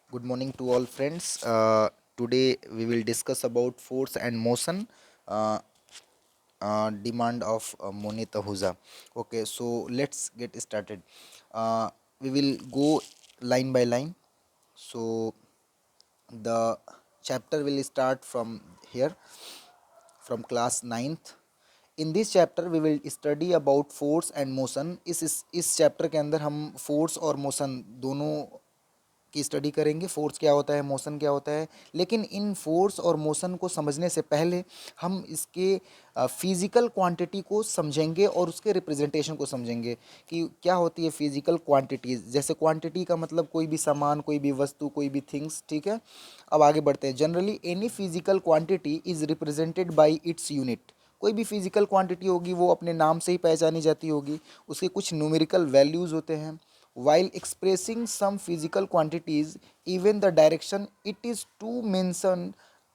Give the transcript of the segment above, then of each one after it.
Good morning to all friends. Today we will discuss about force and motion, uh, demand of Monit Ahuja. Okay, so let's get started. We will go line by line. So the chapter will start from here, from class ninth. In this chapter we will study about force and motion. इस चैप्टर के अंदर हम force और motion दोनों की study करेंगे. Force क्या होता है, मोशन क्या होता है. लेकिन इन फोर्स और मोशन को समझने से पहले हम इसके फिजिकल क्वांटिटी को समझेंगे और उसके रिप्रेजेंटेशन को समझेंगे कि क्या होती है फिजिकल क्वांटिटीज. जैसे क्वांटिटी का मतलब कोई भी सामान, कोई भी वस्तु, कोई भी थिंग्स. ठीक है, अब आगे बढ़ते हैं. Generally any physical quantity is represented by its unit. कोई भी फिजिकल क्वांटिटी होगी वो अपने नाम से ही पहचानी जाती होगी. उसके कुछ न्यूमेरिकल वैल्यूज़ होते हैं. While expressing some physical quantities, even the direction it is to mention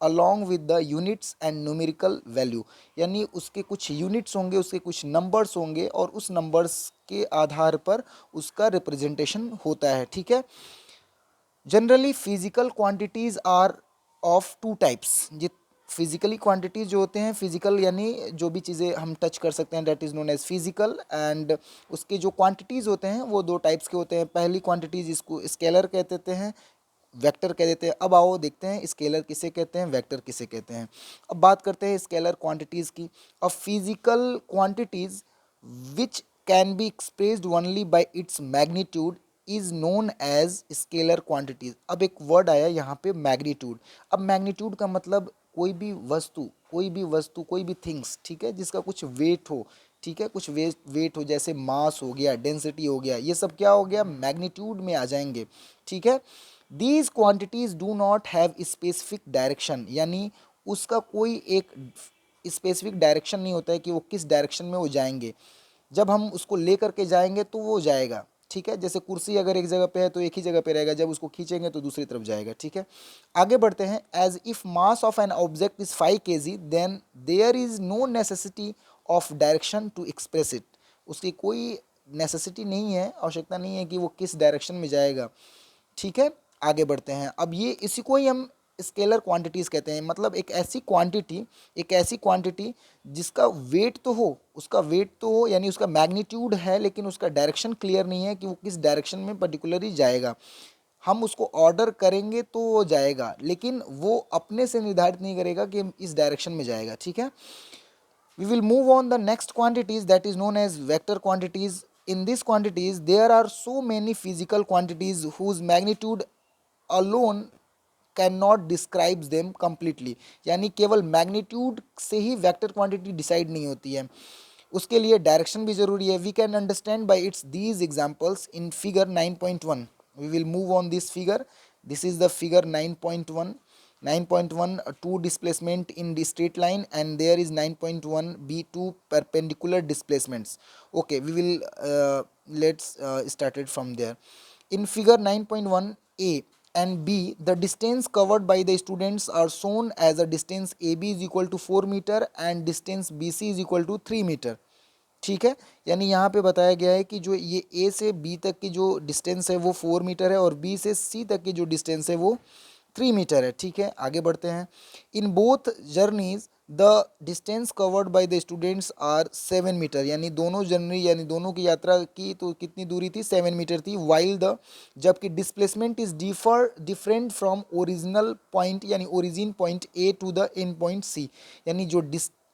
along with the units and numerical value. यानी उसके कुछ यूनिट्स होंगे, उसके कुछ नंबर्स होंगे और उस नंबर्स के आधार पर उसका रिप्रेजेंटेशन होता है. ठीक है. Generally physical quantities are of two types. ये फिजिकली क्वांटिटीज जो होते हैं, फिजिकल यानी जो भी चीज़ें हम टच कर सकते हैं, that is known as physical. And उसके जो क्वांटिटीज़ होते हैं वो दो टाइप्स के होते हैं. पहली क्वांटिटीज इसको स्केलर कह देते हैं, वेक्टर कह देते हैं. अब आओ देखते हैं स्केलर किसे कहते हैं, वेक्टर किसे कहते हैं. अब बात करते हैं स्केलर क्वांटिटीज़ की. अब physical quantities which can be expressed only by its magnitude is known as scalar quantities. अब एक वर्ड आया यहाँ पे मैग्नीट्यूड. अब मैग्नीट्यूड का मतलब कोई भी वस्तु, कोई भी थिंग्स. ठीक है, जिसका कुछ वेट हो. ठीक है, कुछ वेट हो, जैसे मास हो गया, डेंसिटी हो गया, ये सब क्या हो गया, मैग्नीट्यूड में आ जाएंगे. ठीक है. These quantities do not have specific direction. यानी उसका कोई एक स्पेसिफिक डायरेक्शन नहीं होता है कि वो किस डायरेक्शन में वो जाएंगे. जब हम उसको लेकर के जाएंगे तो वो जाएगा. ठीक है, जैसे कुर्सी अगर एक जगह पे है तो एक ही जगह पे रहेगा, जब उसको खींचेंगे तो दूसरी तरफ जाएगा. ठीक है, आगे बढ़ते हैं. As if mass of an object is 5 kg then there is no necessity of direction to express it. उसकी कोई नेसेसिटी नहीं है, आवश्यकता नहीं है कि वो किस डायरेक्शन में जाएगा. ठीक है, आगे बढ़ते हैं. अब ये इसी को ही हम स्केलर क्वांटिटीज कहते हैं. मतलब एक ऐसी क्वांटिटी जिसका वेट तो हो, उसका वेट तो हो यानी उसका मैग्नीट्यूड है, लेकिन उसका डायरेक्शन क्लियर नहीं है कि वो किस डायरेक्शन में पर्टिकुलरली जाएगा. हम उसको ऑर्डर करेंगे तो वो जाएगा, लेकिन वो अपने से निर्धारित नहीं करेगा कि हम इस डायरेक्शन में जाएगा. ठीक है. We will move on the next quantities, that is known as vector quantities. In these quantities, there are so many physical quantities whose magnitude alone cannot describe them completely. यानी केवल मैग्नीट्यूड से ही vector quantity decide नहीं होती है, उसके लिए direction भी जरूरी है. We can understand by its these examples in figure 9.1. We will move on this figure. This is the figure 9.1. 9.1 two displacement in the straight line, and there is 9.1 b two perpendicular displacements. Okay, we will let's start it from there. In figure 9.1 a and b, the distance covered by the students are shown as a distance ab is equal to 4 meter and distance bc is equal to 3 meter. ठीक है, यानी यहाँ पे बताया गया है कि जो ये ए से बी तक की जो डिस्टेंस है वो 4 मीटर है और बी से सी तक की जो डिस्टेंस है वो 3 मीटर है. ठीक है, आगे बढ़ते हैं. In both journeys the distance covered by the students are 7 meter. यानी दोनों जर्नी यानी दोनों की यात्रा की तो कितनी दूरी थी, 7 मीटर थी. वाइल द, जबकि displacement is different from original point यानी origin point A to the end point C. यानी जो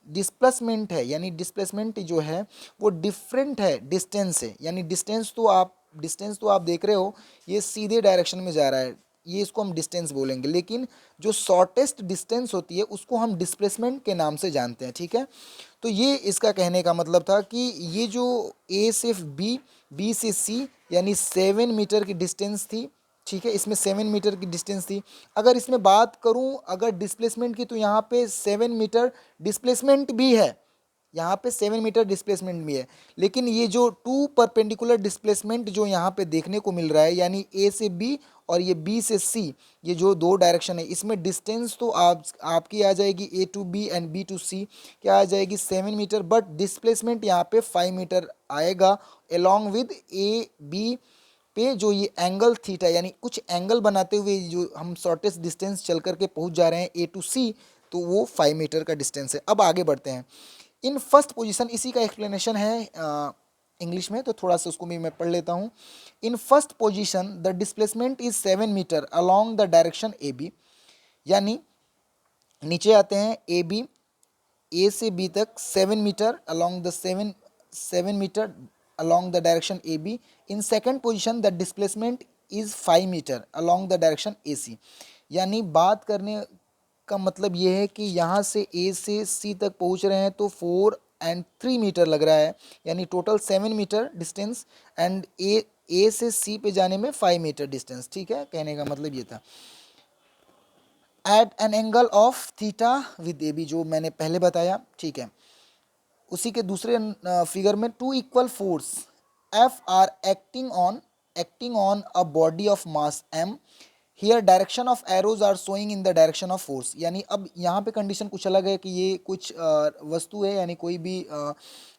डिस्प्लेसमेंट है, यानी डिस्प्लेसमेंट जो है वो डिफरेंट है डिस्टेंस से. यानी डिस्टेंस तो आप देख रहे हो ये सीधे डायरेक्शन में जा रहा है, ये इसको हम डिस्टेंस बोलेंगे. लेकिन जो शॉर्टेस्ट डिस्टेंस होती है उसको हम डिस्प्लेसमेंट के नाम से जानते हैं. ठीक है, तो ये इसका कहने का मतलब था कि ये जो ए से बी, बी से सी, यानी 7 मीटर की डिस्टेंस थी. ठीक है, इसमें 7 मीटर की डिस्टेंस थी. अगर इसमें बात करूं अगर डिस्प्लेसमेंट की, तो यहाँ पे 7 मीटर डिस्प्लेसमेंट भी है, यहाँ पे 7 मीटर डिस्प्लेसमेंट भी है. लेकिन ये जो टू परपेंडिकुलर डिस्प्लेसमेंट जो यहाँ पे देखने को मिल रहा है, यानी ए से बी और ये बी से सी, ये जो दो डायरेक्शन है, इसमें डिस्टेंस तो आपकी आ जाएगी A to B and B to C क्या आ जाएगी 7 मीटर, बट डिस्प्लेसमेंट यहाँ पे 5 मीटर आएगा. अलॉन्ग विद ए बी पे जो ये एंगल थीटा यानी कुछ एंगल बनाते हुए जो हम शॉर्टेस्ट डिस्टेंस चल करके पहुंच जा रहे हैं ए टू सी, तो वो 5 मीटर का डिस्टेंस है। अब आगे बढ़ते हैं। इन फर्स्ट पोजीशन, इसी का एक्सप्लेनेशन है इंग्लिश में, तो थोड़ा सा उसको भी मैं पढ़ लेता हूँ। In first position the displacement is 7 metre along the direction A B, यानी नीचे आते हैं ए बी, ए से बी तक 7 metre along the 7 metre along the direction A B. In second position the displacement is 5 metre along the direction A C, यानी बात करने का मतलब ये है कि यहाँ से ए से सी तक पहुँच रहे हैं तो 4 और 3 मीटर लग रहा है, यानी टोटल 7 मीटर डिस्टेंस, एंड ए से सी पे जाने में 5 मीटर डिस्टेंस। ठीक है, कहने का मतलब ये था। At an angle of theta with A B, जो मैंने पहले बताया। ठीक है, उसी के दूसरे फिगर में two equal force F are acting on a body of mass M, here direction of arrows are showing in the direction of force. यानी अब यहाँ पे कंडीशन कुछ अलग है कि ये कुछ वस्तु है, यानी कोई भी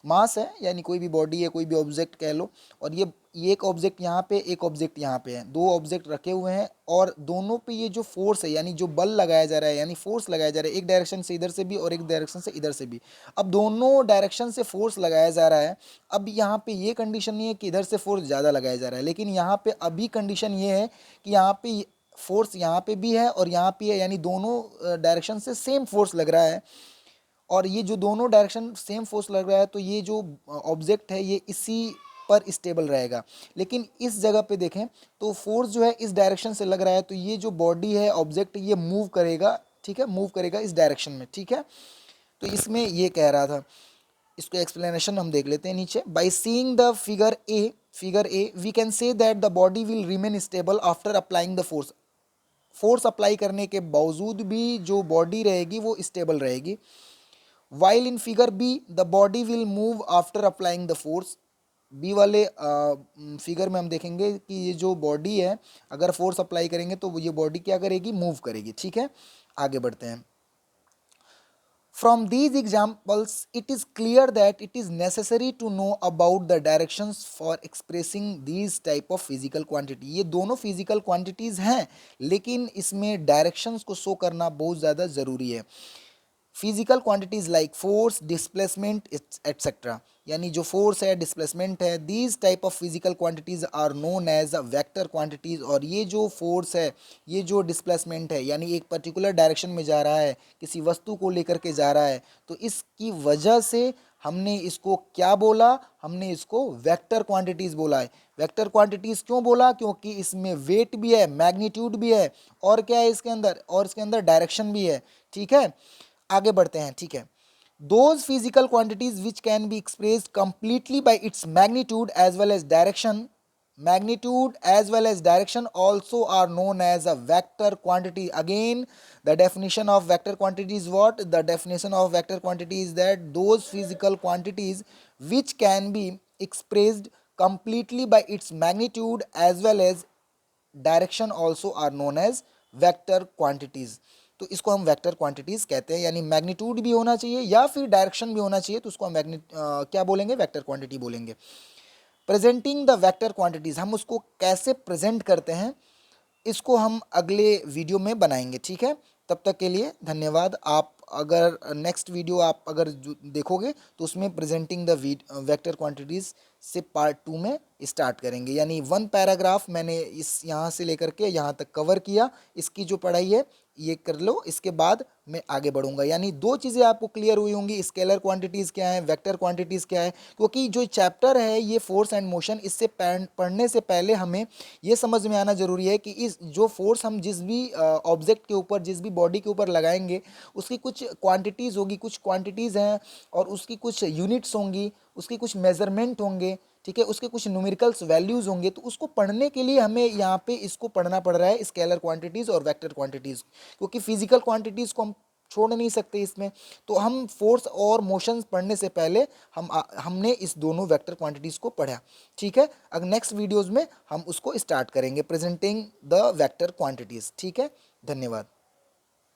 मास है, यानी कोई भी बॉडी है, कोई भी ऑब्जेक्ट कह लो, और ये एक ऑब्जेक्ट यहाँ पे, एक ऑब्जेक्ट यहाँ पे है, दो ऑब्जेक्ट रखे हुए हैं, और दोनों पे ये जो फोर्स है, यानी जो बल लगाया जा रहा है, यानी फोर्स लगाया जा रहा है, एक डायरेक्शन से इधर से भी और एक डायरेक्शन से इधर से भी। अब दोनों डायरेक्शन से फोर्स लगाया जा रहा है। अब यहाँ पे ये कंडीशन नहीं है कि इधर से फोर्स ज़्यादा लगाया जा रहा है, लेकिन यहाँ पे अभी कंडीशन ये है कि यहाँ पे फोर्स यहाँ पे भी है और यहाँ पे है, यानी दोनों डायरेक्शन से सेम फोर्स लग रहा है। और ये जो दोनों डायरेक्शन सेम फोर्स लग रहा है, तो ये जो ऑब्जेक्ट है ये इसी पर स्टेबल रहेगा। लेकिन इस जगह पे देखें तो फोर्स जो है इस डायरेक्शन से लग रहा है, तो ये जो बॉडी है, ऑब्जेक्ट, ये मूव करेगा। ठीक है, मूव करेगा इस डायरेक्शन में। ठीक है, तो इसमें ये कह रहा था, इसको एक्सप्लेनेशन हम देख लेते हैं नीचे। By seeing the figure A V can say that the body will remain stubble after applying the force. Force apply करने के बावजूद भी जो बॉडी रहेगी वो स्टेबल रहेगी। While in figure B the body will move after applying the force. B वाले figure में हम देखेंगे कि ये जो बॉडी है, अगर फोर्स अप्लाई करेंगे तो ये बॉडी क्या करेगी, मूव करेगी। ठीक है, आगे बढ़ते हैं। From these examples, it is clear that it is necessary to know about the directions for expressing these type of physical quantity। ये दोनों physical quantities हैं, लेकिन इसमें directions को show करना बहुत ज़्यादा ज़रूरी है। Physical quantities like force, displacement etcetera, यानी जो फोर्स है, डिस्प्लेसमेंट है, these type of physical quantities are known as a vector quantities. और ये जो फोर्स है, ये जो डिस्प्लेसमेंट है, यानी एक पर्टिकुलर डायरेक्शन में जा रहा है, किसी वस्तु को लेकर के जा रहा है, तो इसकी वजह से हमने इसको क्या बोला, हमने इसको वेक्टर क्वांटिटीज बोला है। वेक्टर क्वांटिटीज क्यों बोला, क्योंकि इसमें वेट भी है, मैग्नीट्यूड भी है, और क्या है इसके अंदर, और इसके अंदर डायरेक्शन भी है। ठीक है, आगे बढ़ते हैं। ठीक है, those physical quantities which can be expressed completely by its magnitude as well as direction, magnitude as well as direction also are known as a vector quantity. Again, the definition of vector quantity is what? The definition of vector quantity is that those physical quantities which can be expressed completely by its magnitude as well as direction also are known as vector quantities. तो इसको हम vector quantities कहते हैं, यानी magnitude भी होना चाहिए या फिर डायरेक्शन भी होना चाहिए, तो उसको हम क्या बोलेंगे, वेक्टर क्वांटिटी बोलेंगे। प्रेजेंटिंग द वेक्टर क्वांटिटीज, हम उसको कैसे प्रेजेंट करते हैं, इसको हम अगले वीडियो में बनाएंगे। ठीक है, तब तक के लिए धन्यवाद। आप अगर नेक्स्ट वीडियो आप अगर देखोगे तो उसमें प्रेजेंटिंग द वेक्टर क्वांटिटीज से पार्ट 2 में स्टार्ट करेंगे, यानी 1 पैराग्राफ मैंने इस यहाँ से लेकर के यहाँ तक कवर किया। इसकी जो पढ़ाई है ये कर लो, इसके बाद मैं आगे बढ़ूंगा। यानी 2 चीज़ें आपको क्लियर हुई होंगी, स्केलर क्वांटिटीज़ क्या है, वेक्टर क्वांटिटीज़ क्या है। क्योंकि जो चैप्टर है ये फोर्स एंड मोशन, इससे पढ़ने से पहले हमें ये समझ में आना जरूरी है कि इस जो फोर्स हम जिस भी ऑब्जेक्ट के ऊपर, जिस भी बॉडी के ऊपर लगाएंगे, उसकी कुछ क्वांटिटीज़ होगी, कुछ क्वांटिटीज़ हैं, और उसकी कुछ यूनिट्स होंगी, उसके कुछ मेजरमेंट होंगे। ठीक है, उसके कुछ न्यूमेरिकल्स वैल्यूज होंगे। तो उसको पढ़ने के लिए हमें यहाँ पे इसको पढ़ना पड़ रहा है, स्केलर क्वांटिटीज और वेक्टर क्वांटिटीज, क्योंकि फिजिकल क्वांटिटीज को हम छोड़ नहीं सकते इसमें। तो हम फोर्स और मोशंस पढ़ने से पहले हमने इस दोनों वेक्टर क्वांटिटीज को पढ़ा। ठीक है, अब नेक्स्ट वीडियोज में हम उसको स्टार्ट करेंगे, प्रेजेंटिंग द वेक्टर क्वांटिटीज। ठीक है, धन्यवाद।